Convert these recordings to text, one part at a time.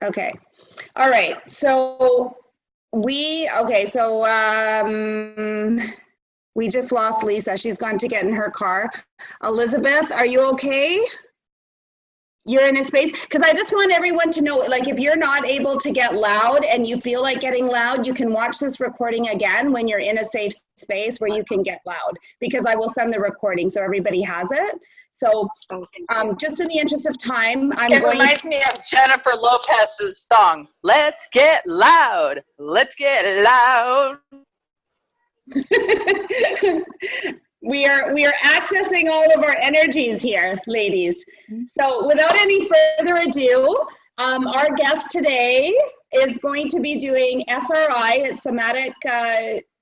Okay. All right. So we just lost Lisa. She's gone to get in her car. Elizabeth, are you okay? You're in a space, because I just want everyone to know, like, if you're not able to get loud and you feel like getting loud, you can watch this recording again when you're in a safe space where you can get loud, because I will send the recording so everybody has it. So just in the interest of time, It reminds me of Jennifer Lopez's song, Let's Get Loud, Let's Get Loud. We are accessing all of our energies here, ladies. So without any further ado, our guest today is going to be doing SRI, it's somatic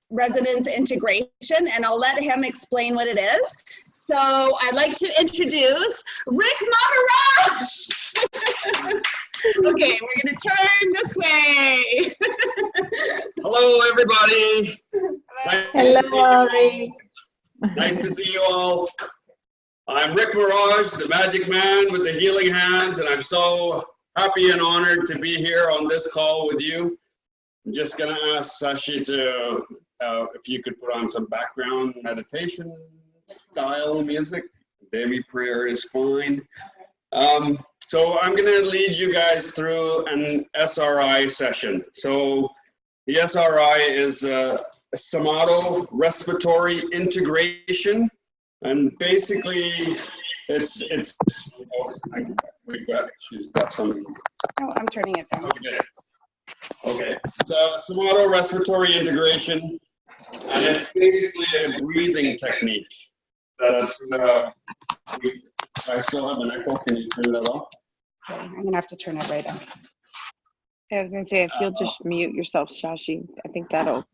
resonance integration, and I'll let him explain what it is. So I'd like to introduce Rick Maharaj. Okay, we're gonna turn this way. Hello, everybody. Hello, Rick. Nice to see you all. I'm Rick Maharaj, the magic man with the healing hands, and I'm so happy and honored to be here on this call with you. I'm just gonna ask Sashi to, if you could put on some background meditation style music. Daily prayer is fine. So I'm gonna lead you guys through an SRI session. So the SRI is Somato respiratory integration, and basically it's she's got some. Oh, I'm turning it down. Okay. So Somato respiratory integration, and it's basically a breathing technique. That's I still have an echo. Can you turn that off? Okay, I'm gonna have to turn it right on. I was gonna say, if you'll just mute yourself, Shashi, I think that'll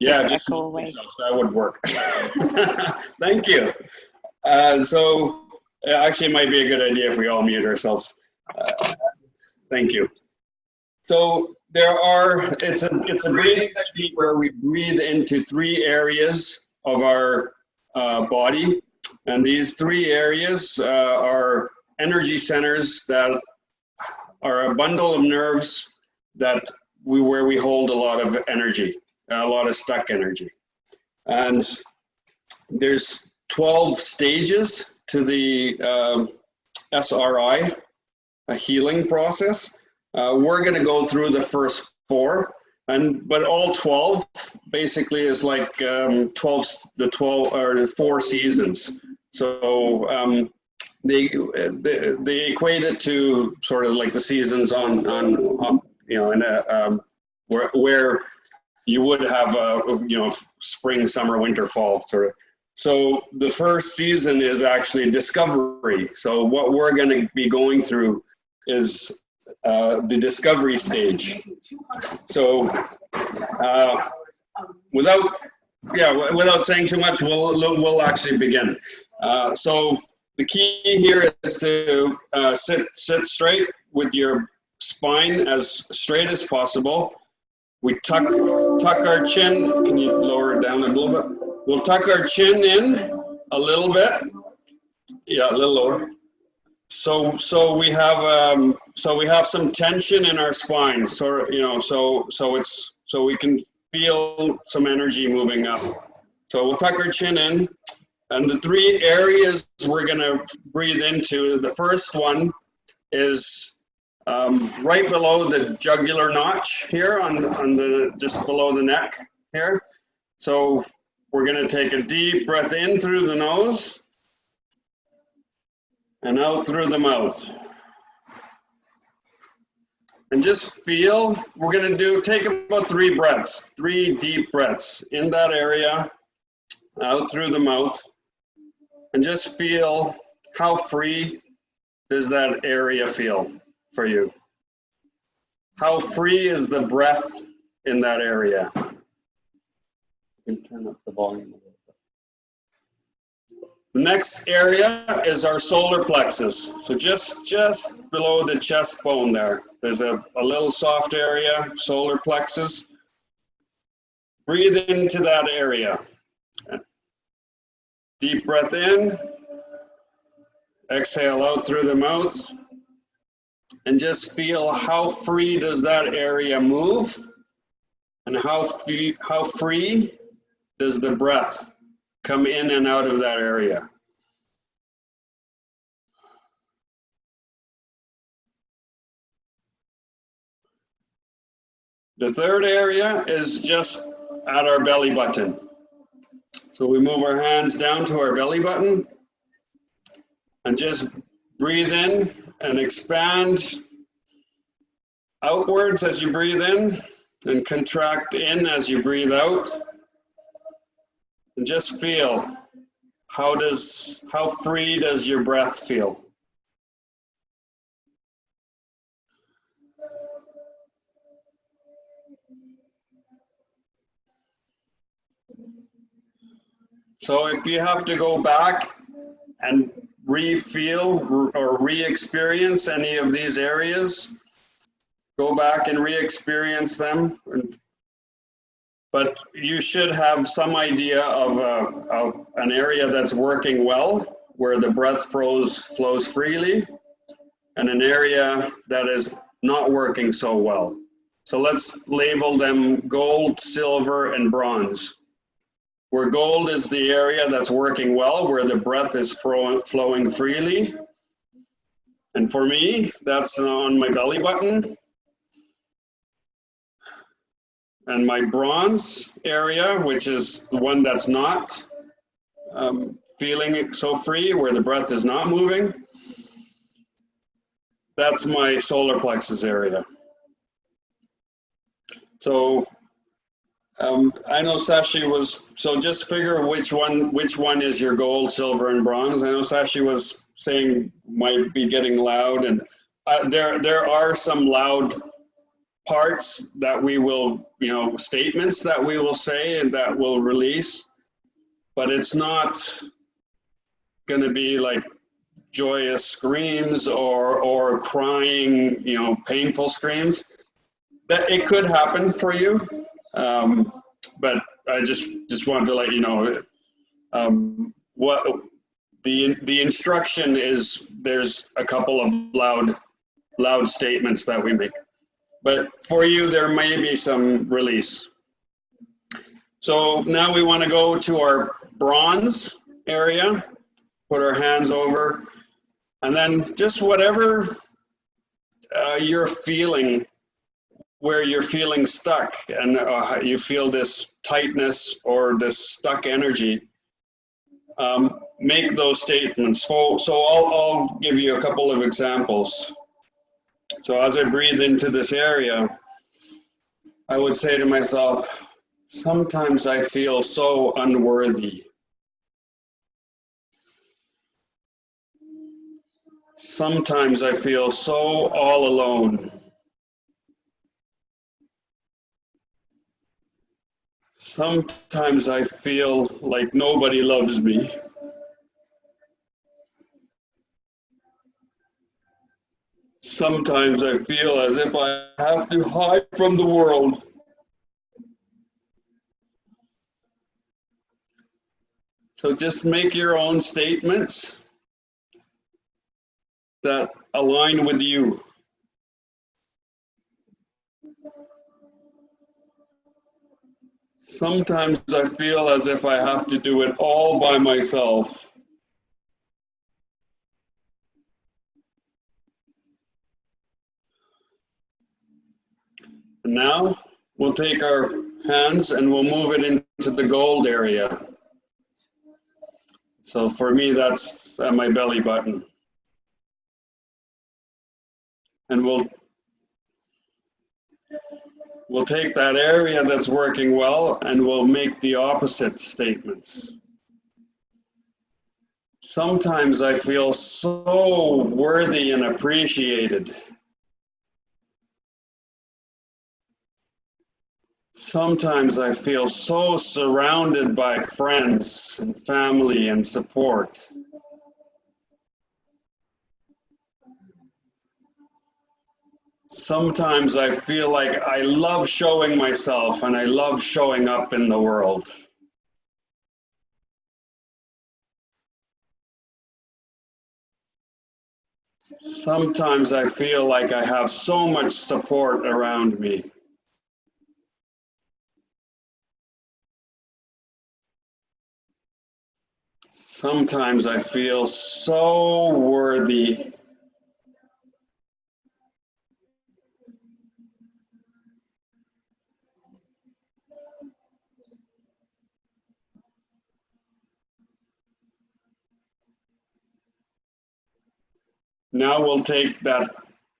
just echo away. That would work. Thank you. So actually, it might be a good idea if we all mute ourselves. Thank you. So it's a breathing technique where we breathe into 3 areas of our body, and these 3 areas are energy centers that are a bundle of nerves where we hold a lot of energy, a lot of stuck energy. And there's 12 stages to the SRI, a healing process. We're going to go through the first 4, but all 12 basically is like 4 seasons. So they equate it to sort of like the seasons on in a where you would have spring, summer, winter, fall sort of. So the first season is actually discovery. So what we're going to be going through is the discovery stage. So without saying too much, we'll actually begin. So the key here is to sit straight with your spine as straight as possible. We tuck our chin. Can you lower it down a little bit? We'll tuck our chin in a little bit. Yeah, a little lower. So we have some tension in our spine. So so we can feel some energy moving up. So we'll tuck our chin in, and the 3 areas we're going to breathe into. The first one is right below the jugular notch here, on the just below the neck here. So we're going to take a deep breath in through the nose and out through the mouth. And just feel, we're going to take about 3 breaths, 3 deep breaths in that area, out through the mouth, and just feel how free does that area feel for you. How free is the breath in that area? You can turn up the volume a little bit. The next area is our solar plexus. So just below the chest bone there, there's a little soft area, solar plexus. Breathe into that area. Deep breath in. Exhale out through the mouth. And just feel how free does that area move, and how free does the breath come in and out of that area. The third area is just at our belly button. So we move our hands down to our belly button and just breathe in and expand outwards as you breathe in and contract in as you breathe out. And just feel how free does your breath feel? So if you have to go back and re-feel or re-experience any of these areas, go back and re-experience them. But you should have some idea of an area that's working well, where the breath flows freely, and an area that is not working so well. So let's label them gold, silver, and bronze. Where gold is the area that's working well, where the breath is flowing freely. And for me, that's on my belly button. And my bronze area, which is the one that's not feeling so free, where the breath is not moving, that's my solar plexus area. So I know Sashi was, so just figure which one is your gold, silver, and bronze. I know Sashi was saying might be getting loud, and there are some loud parts that we will, statements that we will say and that will release, but it's not going to be like joyous screams or crying, painful screams. That it could happen for you. But I just wanted to let you know what the instruction is. There's a couple of loud statements that we make, but for you there may be some release. So now we want to go to our bronze area, put our hands over, and then just whatever you're feeling, where you're feeling stuck and you feel this tightness or this stuck energy, make those statements. So I'll give you a couple of examples. So as I breathe into this area, I would say to myself, sometimes I feel so unworthy. Sometimes I feel so all alone. Sometimes I feel like nobody loves me. Sometimes I feel as if I have to hide from the world. So just make your own statements that align with you. Sometimes I feel as if I have to do it all by myself. And now we'll take our hands and we'll move it into the gold area. So for me, that's at my belly button. And we'll take that area that's working well and we'll make the opposite statements. Sometimes I feel so worthy and appreciated. Sometimes I feel so surrounded by friends and family and support. Sometimes I feel like I love showing myself and I love showing up in the world. Sometimes I feel like I have so much support around me. Sometimes I feel so worthy. Now we'll take that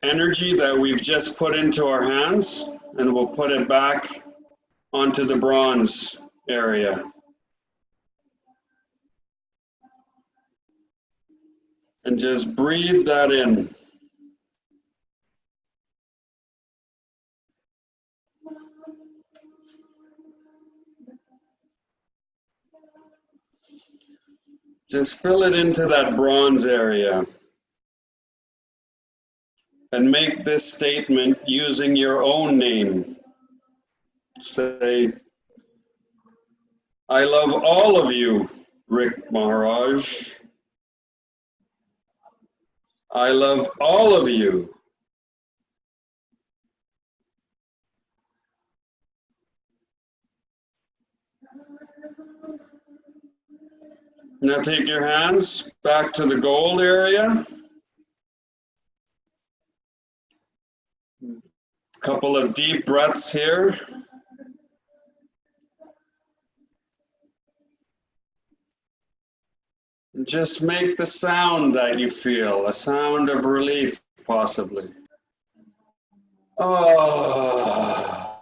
energy that we've just put into our hands and we'll put it back onto the bronze area. And just breathe that in. Just fill it into that bronze area. And make this statement using your own name. Say, I love all of you, Rick Maharaj. I love all of you. Now take your hands back to the gold area. Couple of deep breaths here. And just make the sound that you feel, a sound of relief, possibly. Oh.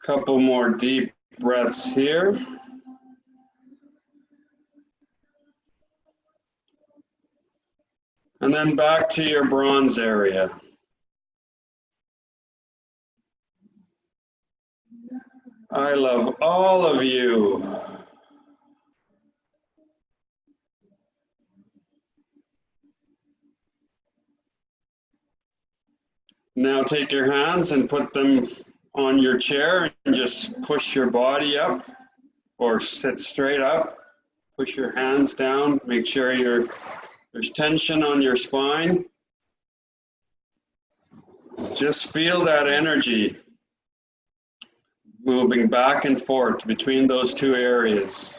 Couple more deep breaths here. And then back to your bronze area. I love all of you. Now take your hands and put them on your chair and just push your body up or sit straight up. Push your hands down. Make sure there's tension on your spine. Just feel that energy moving back and forth between those two areas.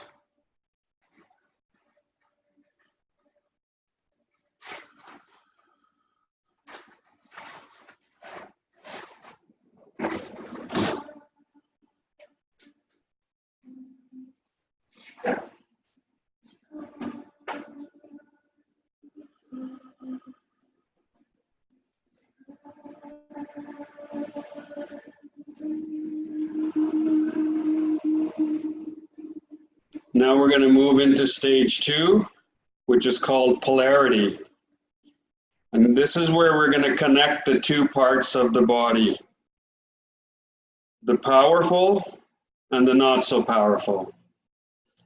Now we're going to move into stage 2, which is called polarity. And this is where we're going to connect the two parts of the body, the powerful and the not so powerful.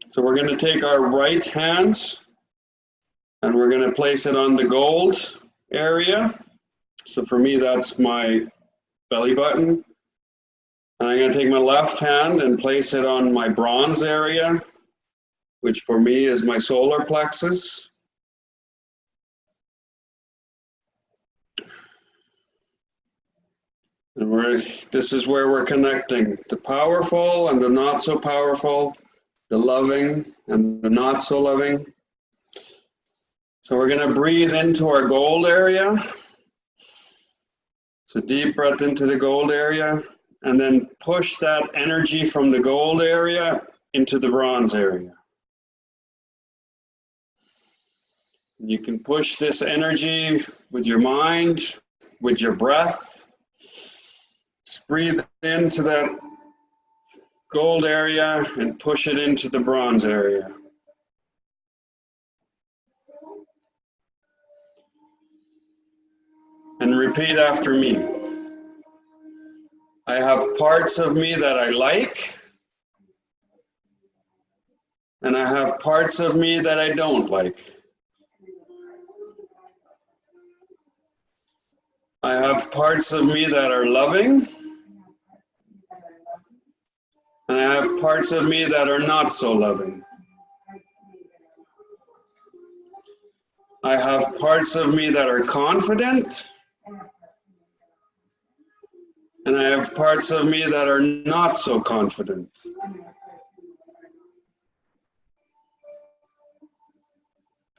So we're going to take our right hands and we're going to place it on the gold area. So for me, that's my belly button. And I'm going to take my left hand and place it on my bronze area, which for me is my solar plexus. And this is where we're connecting the powerful and the not so powerful, the loving and the not so loving. So we're going to breathe into our gold area. So deep breath into the gold area, and then push that energy from the gold area into the bronze area. You can push this energy with your mind, with your breath. Just breathe into that gold area and push it into the bronze area. And repeat after me. I have parts of me that I like, and I have parts of me that I don't like. I have parts of me that are loving, And I have parts of me that are not so loving. I have parts of me that are confident. And I have parts of me that are not so confident.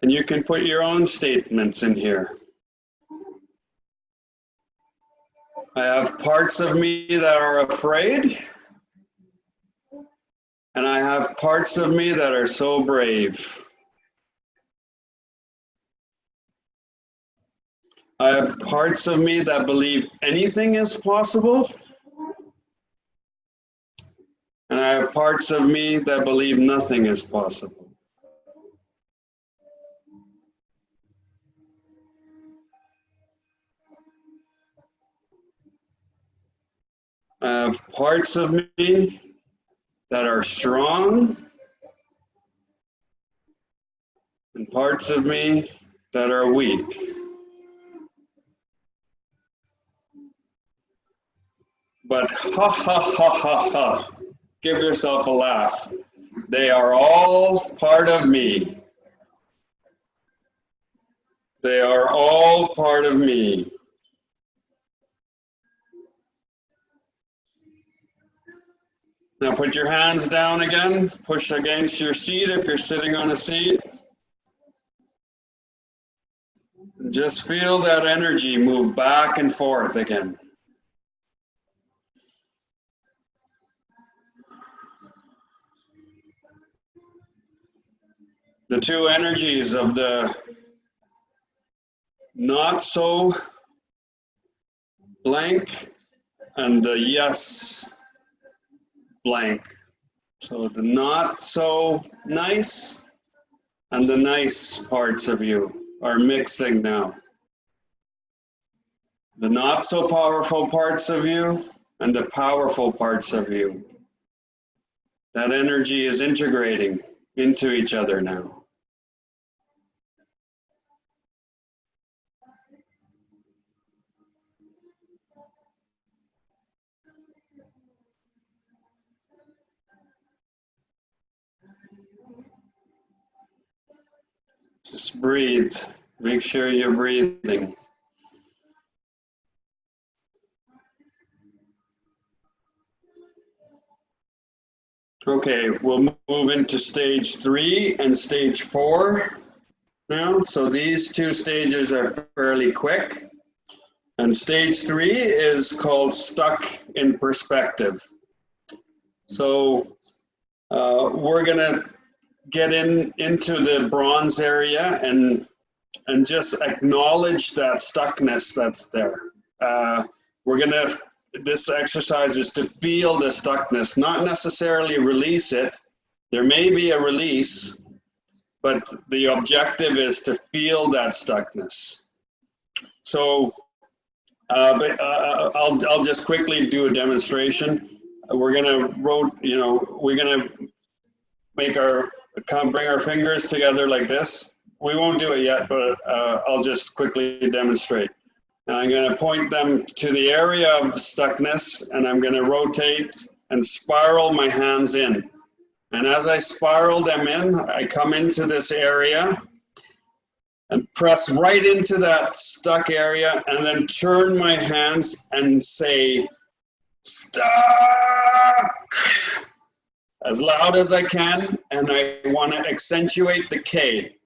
And you can put your own statements in here. I have parts of me that are afraid. And I have parts of me that are so brave. I have parts of me that believe anything is possible. And I have parts of me that believe nothing is possible. I have parts of me that are strong and parts of me that are weak. But ha ha ha ha ha, give yourself a laugh. They are all part of me. They are all part of me. Now put your hands down again, push against your seat if you're sitting on a seat. Just feel that energy move back and forth again. The two energies of the not so blank and the yes blank. So the not so nice and the nice parts of you are mixing now. The not so powerful parts of you and the powerful parts of you. That energy is integrating into each other now. Just breathe. Make sure you're breathing. Okay, we'll move into stage 3 and stage 4 now. So these two stages are fairly quick. And stage 3 is called stuck in perspective. So we're gonna get into the bronze area and just acknowledge that stuckness that's there. This exercise is to feel the stuckness, not necessarily release it. There may be a release, but the objective is to feel that stuckness. So I'll just quickly do a demonstration. We're gonna bring our fingers together like this. We won't do it yet, but I'll just quickly demonstrate. And I'm going to point them to the area of the stuckness, and I'm going to rotate and spiral my hands in. And as I spiral them in, I come into this area and press right into that stuck area, and then turn my hands and say, stuck, as loud as I can, and I want to accentuate the K.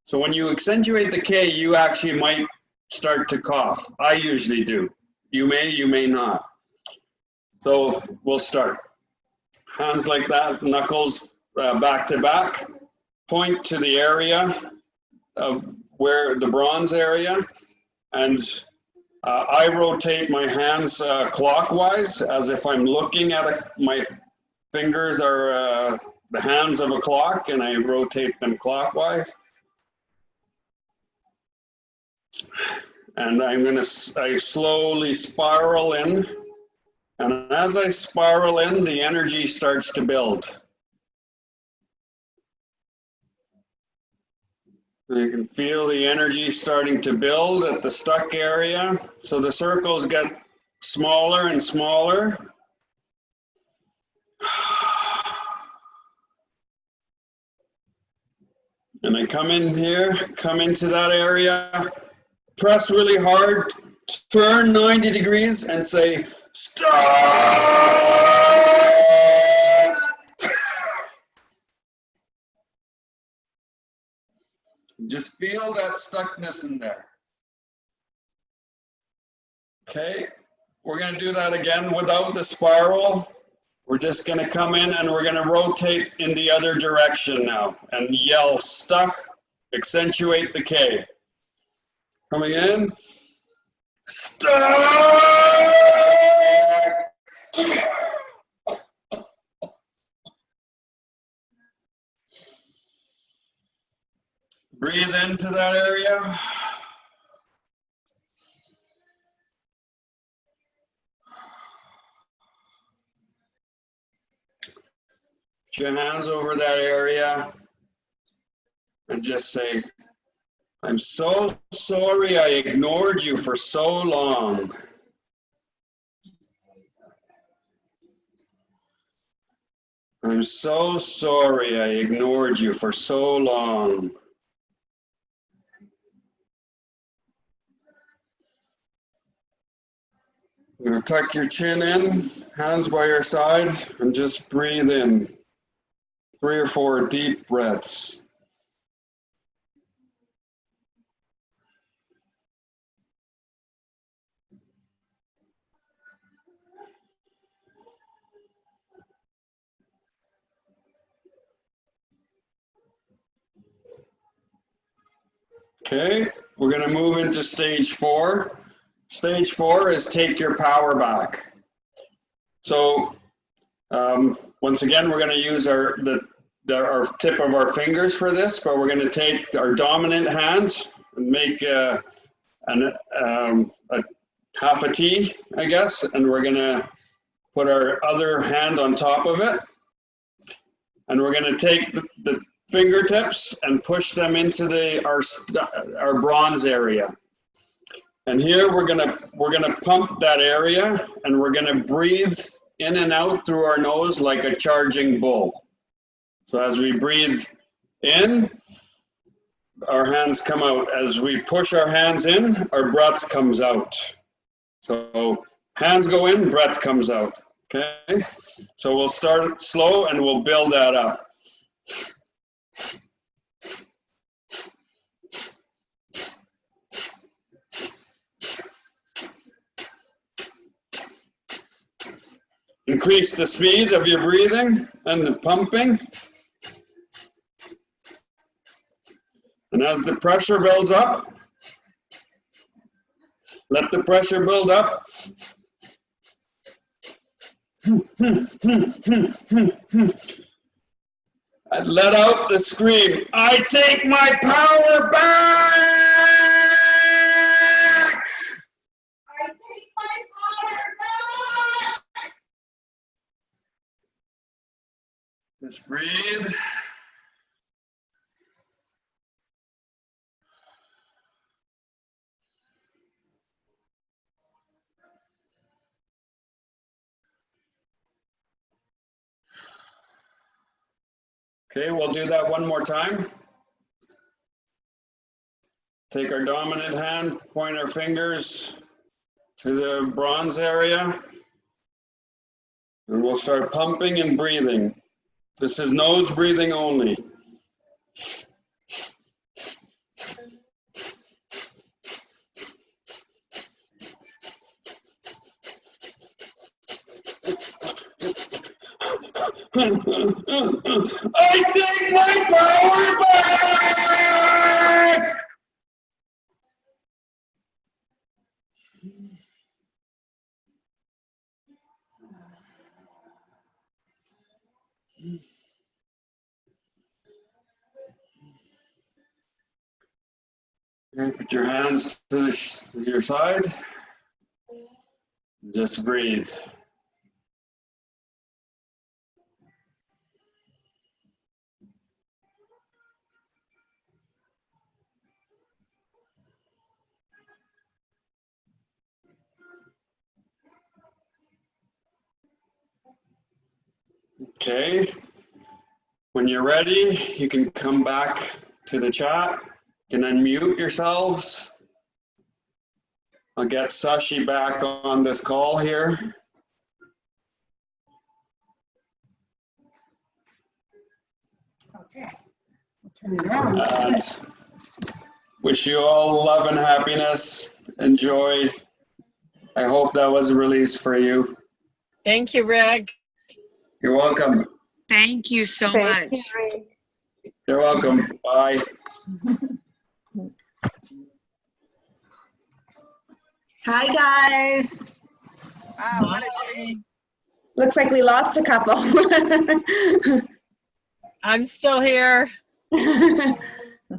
So when you accentuate the K, you actually might start to cough. I usually do. You may not. So we'll start. Hands like that, knuckles back to back. Point to the area of where the bronze area, and I rotate my hands clockwise as if I'm looking at my fingers are the hands of a clock, and I rotate them clockwise. And I slowly spiral in. And as I spiral in, the energy starts to build. You can feel the energy starting to build at the stuck area. So the circles get smaller and smaller. And I come in here, come into that area, press really hard, turn 90 degrees and say, stop! Just feel that stuckness in there. Okay, we're gonna do that again without the spiral. We're just gonna come in and we're gonna rotate in the other direction now and yell stuck, accentuate the K. Coming in, stuck! Breathe into that area. Put your hands over that area and just say, I'm so sorry I ignored you for so long. I'm so sorry I ignored you for so long. Now tuck your chin in, hands by your side, and just breathe in. 3 or 4 deep breaths. Okay, we're going to move into stage 4. Stage 4 is take your power back. So once again, we're going to use our tip of our fingers for this, but we're going to take our dominant hands and make a half a T, I guess, and we're going to put our other hand on top of it, and we're going to take the fingertips and push them into our bronze area. And here we're gonna pump that area, and we're gonna breathe in and out through our nose like a charging bull. So as we breathe in, our hands come out. As we push our hands in, our breath comes out. So hands go in, breath comes out. Okay. So we'll start slow and we'll build that up. Increase the speed of your breathing and the pumping. And as the pressure builds up, let the pressure build up. And let out the scream, I take my power back! I take my power back! Just breathe. Okay, we'll do that one more time. Take our dominant hand, point our fingers to the bronze area, and we'll start pumping and breathing. This is nose breathing only. I take my power back! Okay, put your hands to your side. Just breathe. Okay, when you're ready, you can come back to the chat. You can unmute yourselves. I'll get Sashi back on this call here. Okay. Turn it around. And wish you all love and happiness. Enjoy. I hope that was a release for you. Thank you, Rick. You're welcome. Thank you so Thank much. you, Rick. You're welcome. Bye. Hi, guys. Wow, what a treat. Looks like we lost a couple. I'm still here.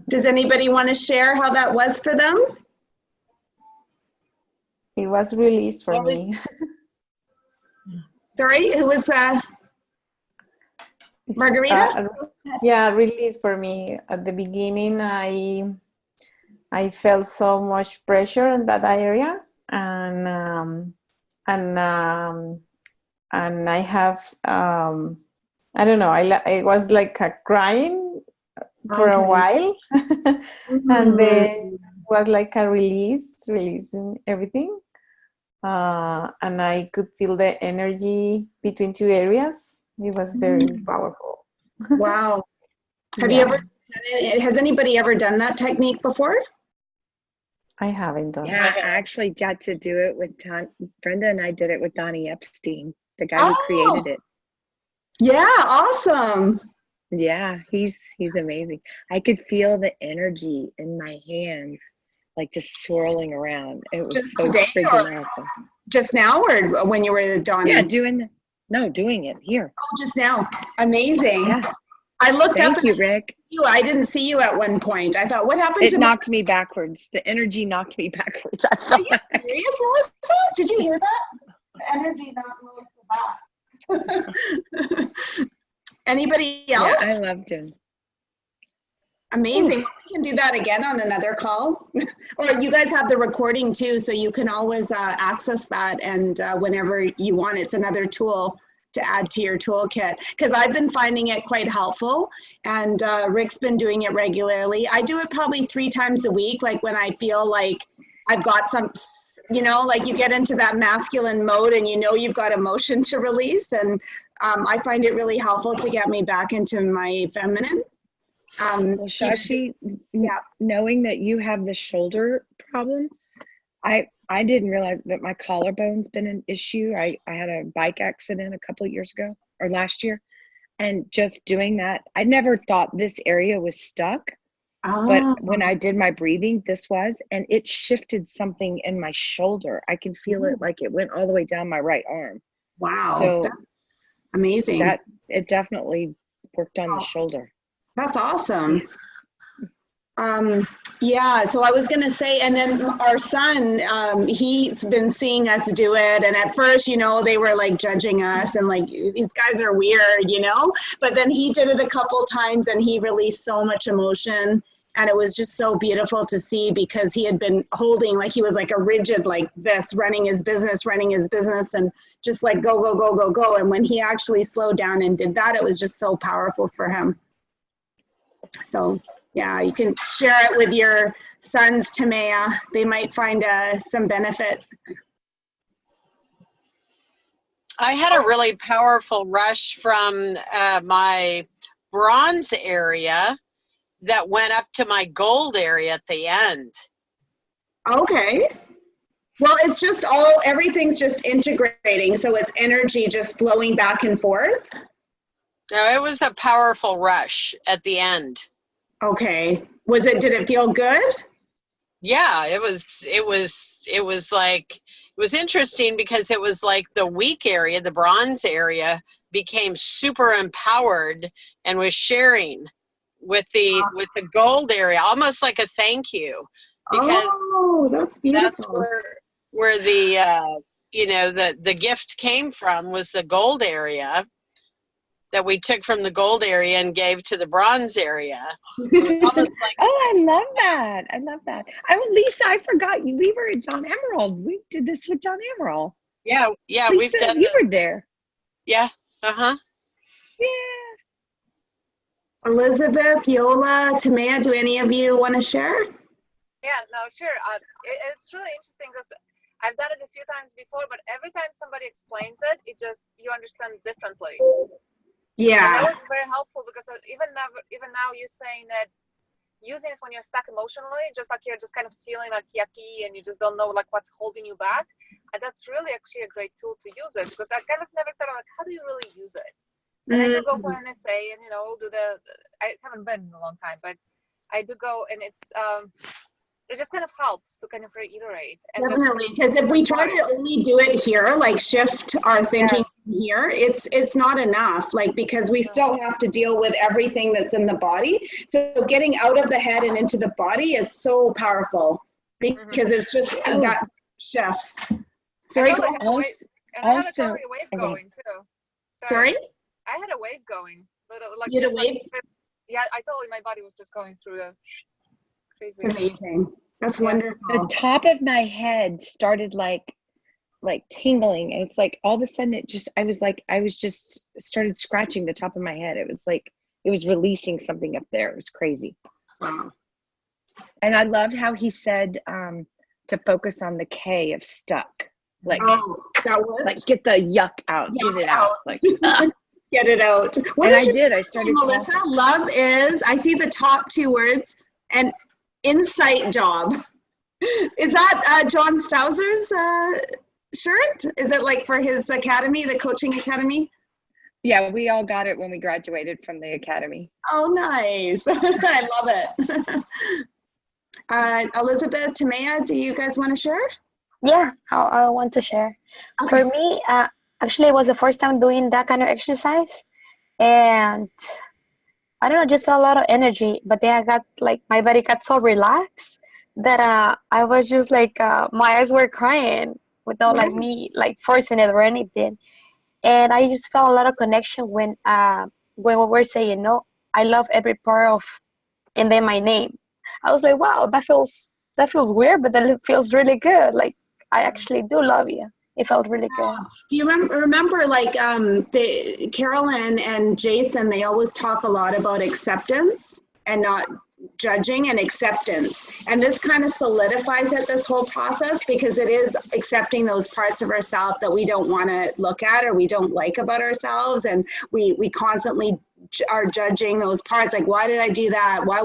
Does anybody want to share how that was for them? It was released for What was- me. Sorry, who was It's, Margarita? yeah, release for me. At the beginning, I felt so much pressure in that area, and I have I don't know. I was like crying for a Okay. while, and then it was like a releasing everything, and I could feel the energy between two areas. It was very powerful. Wow. Have you ever, has anybody ever done that technique before? I haven't done Yeah, it. I actually got to do it with Brenda and I did it with Donnie Epstein, the guy who Oh. created it. Yeah, awesome. Yeah, he's amazing. I could feel the energy in my hands, like just swirling around. It was Just so today freaking awesome. Just now or when you were Donnie? Yeah, doing it here. Oh, just now. Amazing. Yeah. I looked up Thank you, Rick. you. I didn't see you at one point. I thought, what happened It to knocked me backwards. The energy knocked me backwards. I Are felt you like serious, Melissa? Did you hear that? The energy knocked Melissa back. Anybody else? yeah, I loved him. Amazing. We can do that again on another call. Or you guys have the recording too, so you can always access that and whenever you want. It's another tool to add to your toolkit, because I've been finding it quite helpful, and Rick's been doing it regularly. I do it probably 3 times a week, like when I feel like I've got some, you know, like you get into that masculine mode and you know you've got emotion to release, and I find it really helpful to get me back into my feminine. Well, Shashi, Yeah. knowing that you have the shoulder problem, I didn't realize that my collarbone's been an issue. I had a bike accident a couple of years ago or last year, and just doing that, I never thought this area was stuck. But when I did my breathing, this was, and it shifted something in my shoulder. I can feel it like it went all the way down my right arm. Wow, So that's amazing. that it definitely worked on the shoulder. That's awesome. Yeah, so I was gonna say, and then our son, he's been seeing us do it, and at first, you know, they were like judging us and like, these guys are weird, you know, but then he did it a couple times and he released so much emotion, and it was just so beautiful to see, because he had been holding, like he was like a rigid like this, running his business and just like go, go, go, go, go. And when he actually slowed down and did that, it was just so powerful for him. So yeah, you can share it with your sons, Tamea. They might find some benefit. I had a really powerful rush from my bronze area that went up to my gold area at the end. Okay. Well, it's just everything's just integrating. So it's energy just flowing back and forth. No, it was a powerful rush at the end. Okay. Did it feel good? Yeah, it was like, it was interesting because it was like the weak area, the bronze area, became super empowered and was sharing with the gold area, almost like a thank you, because that's beautiful. that's where the you know, the gift came from, was the gold area that we took from the gold area and gave to the bronze area. It was almost like, Oh, I love that. I love that. Lisa, I forgot you. We were at John Emerald. We did this with John Emerald. yeah, Lisa, we've done you were there. Yeah, uh-huh. Yeah. Elizabeth, Yola, Tamaya, do any of you want to share? Yeah, no, sure. It's really interesting because I've done it a few times before, but every time somebody explains it, it just, you understand differently. And that Yeah. was very helpful because even now you're saying that using it when you're stuck emotionally, just like you're just kind of feeling like yucky and you just don't know like what's holding you back. And that's really actually a great tool to use it, because I kind of never thought of like, how do you really use it? And I do go for an essay and, we'll do I haven't been in a long time, but I do go, and it just kind of helps to kind of reiterate. And Definitely, because if we try to only do it here, like shift our thinking here, it's not enough, like, because we still have to deal with everything that's in the body. So getting out of the head and into the body is so powerful, because it's just that shifts. Sorry, go ahead. And I had a totally wave going too. Sorry? I had a wave going. Like, you had a wave? Yeah, I totally, my body was just going through the crazy. It's amazing. That's wonderful. The top of my head started like tingling, and it's like all of a sudden I was just started scratching the top of my head. It was like it was releasing something up there. It was crazy. Wow. And I loved how he said to focus on the K of stuck. Like, that works. Like, get the yuck out, get it out. Like, get it out. What and I did. I started. Melissa, love is, I see the top two words, and insight job. Is that John Stauzer's shirt? Is it like for his academy, the coaching academy? Yeah, we all got it when we graduated from the academy. Oh, nice. I love it. Elizabeth, Tamaya, do you guys want to share? Yeah, I want to share. Okay. For me, actually, it was the first time doing that kind of exercise. And I don't know, just felt a lot of energy. But then I got my body got so relaxed that I was just my eyes were crying without me forcing it or anything. And I just felt a lot of connection when we were saying, no, I love every part of, and then my name. I was like, wow, that feels weird, but that feels really good. Like, I actually do love you. It felt really good. Do you remember the Carolyn and Jason, they always talk a lot about acceptance and not judging, and acceptance. And this kind of solidifies it, this whole process, because it is accepting those parts of ourselves that we don't want to look at or we don't like about ourselves. And we constantly are judging those parts, like, why did I do that? Why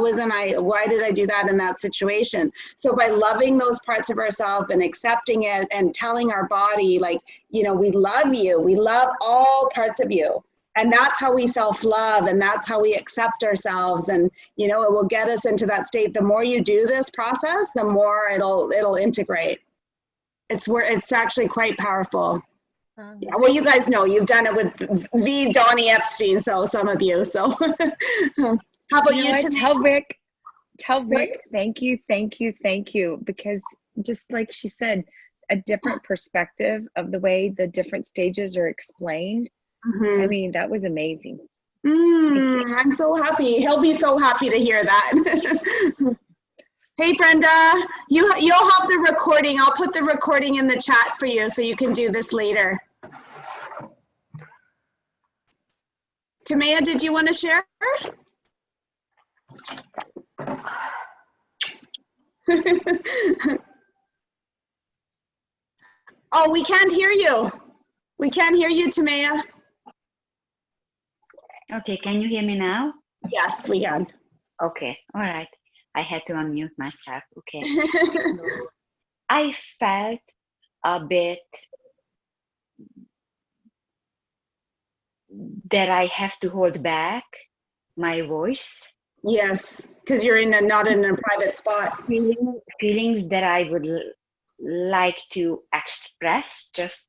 did I do that in that situation? So by loving those parts of ourselves and accepting it and telling our body, we love you, we love all parts of you. And that's how we self-love, and that's how we accept ourselves. And, it will get us into that state. The more you do this process, the more it'll integrate. It's actually quite powerful. Yeah, well, you guys know, you've done it with the Donnie Epstein, so some of you. So how about you? Tell Rick, thank you. Because just like she said, a different perspective of the way the different stages are explained. I mean, that was amazing. I'm so happy. He'll be so happy to hear that. Hey, Brenda, you'll have the recording. I'll put the recording in the chat for you so you can do this later. Tamaya, did you want to share? Oh, we can't hear you. We can't hear you, Tamaya. Okay, can you hear me now? Yes, we can. Okay, all right. I had to unmute myself. Okay. So I felt a bit that I have to hold back my voice. Yes, because you're not in a private spot. Feelings that I would like to express, just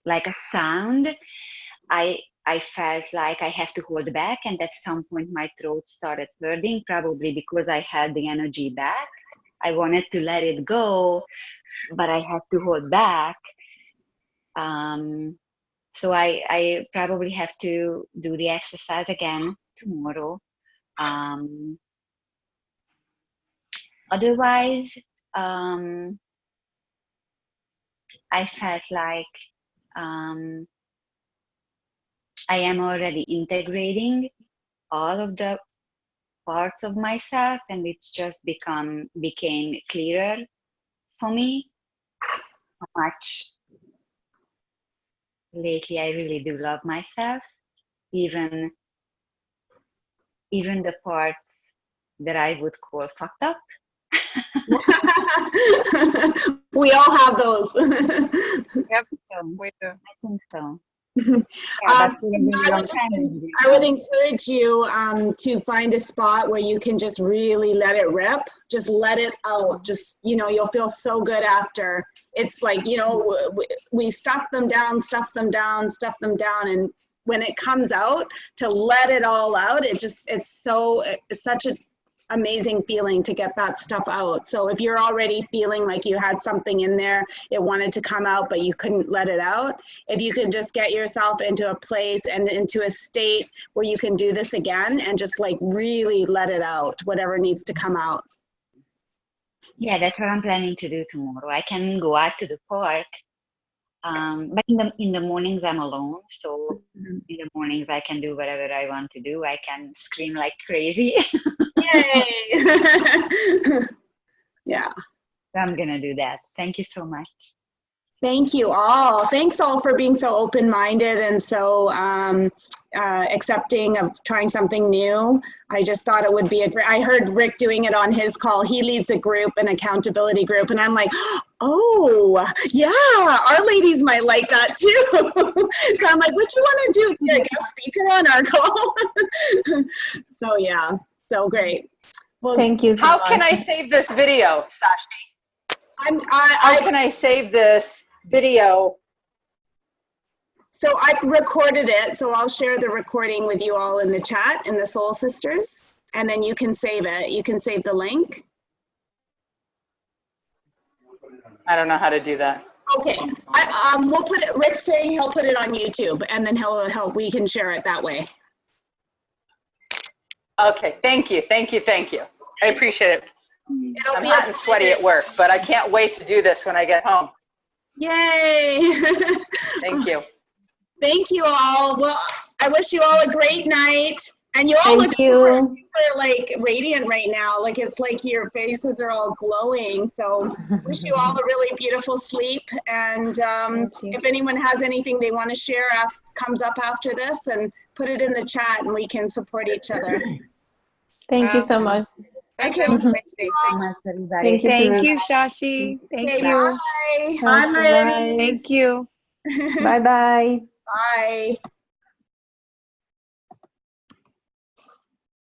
like a sound. I felt like I have to hold back, and at some point my throat started hurting, probably because I held the energy back. I wanted to let it go, but I had to hold back. So I probably have to do the exercise again tomorrow. Otherwise, I felt like I am already integrating all of the parts of myself, and it's just became clearer for me how much lately I really do love myself, even the parts that I would call fucked up. We all have those. Yep, So, we do. I think so. Yeah, but for a very long time, I would encourage you to find a spot where you can just really let it rip. Just let it out. Just, you'll feel so good after. It's like, we stuff them down. And when it comes out, to let it all out, it's such an amazing feeling to get that stuff out. So if you're already feeling like you had something in there, it wanted to come out, but you couldn't let it out, if you can just get yourself into a place and into a state where you can do this again and just like really let it out, whatever needs to come out. yeah, that's what I'm planning to do tomorrow. I can go out to the park, but in the mornings I'm alone, so in the mornings I can do whatever I want to do. I can scream like crazy. Yay! Yeah. I'm gonna do that. Thank you so much. Thank you all. Thanks all for being so open-minded and so accepting of trying something new. I just thought it would be I heard Rick doing it on his call. He leads a group, an accountability group, and I'm like, oh, yeah, our ladies might like that too. So I'm like, what you want to do? You're a guest speaker on our call? So yeah, so great. Well, Thank you so How much. can I save this video, Sashi? How I can I save this video? So I've recorded it, so I'll share the recording with you all in the chat, in the Soul Sisters, and then you can save it. You can save the link. I don't know how to do that. Okay, we'll put it, Rick's saying he'll put it on YouTube, and then we can share it that way. Okay, thank you. I appreciate it. It'll I'm be hot and sweaty at work, but I can't wait to do this when I get home. Yay! Thank you. Thank you all. Well, I wish you all a great night. And you all look super, like radiant right now. Like it's like your faces are all glowing. So wish you all a really beautiful sleep. And if anyone has anything they want to share comes up after this, and put it in the chat and we can support each other. Thank you so much. Thank Okay. you. Thank you so much, everybody. Thank you. Thank you, Shashi. Thank Okay, you. bye. Bye. Thank you. Bye bye. Bye.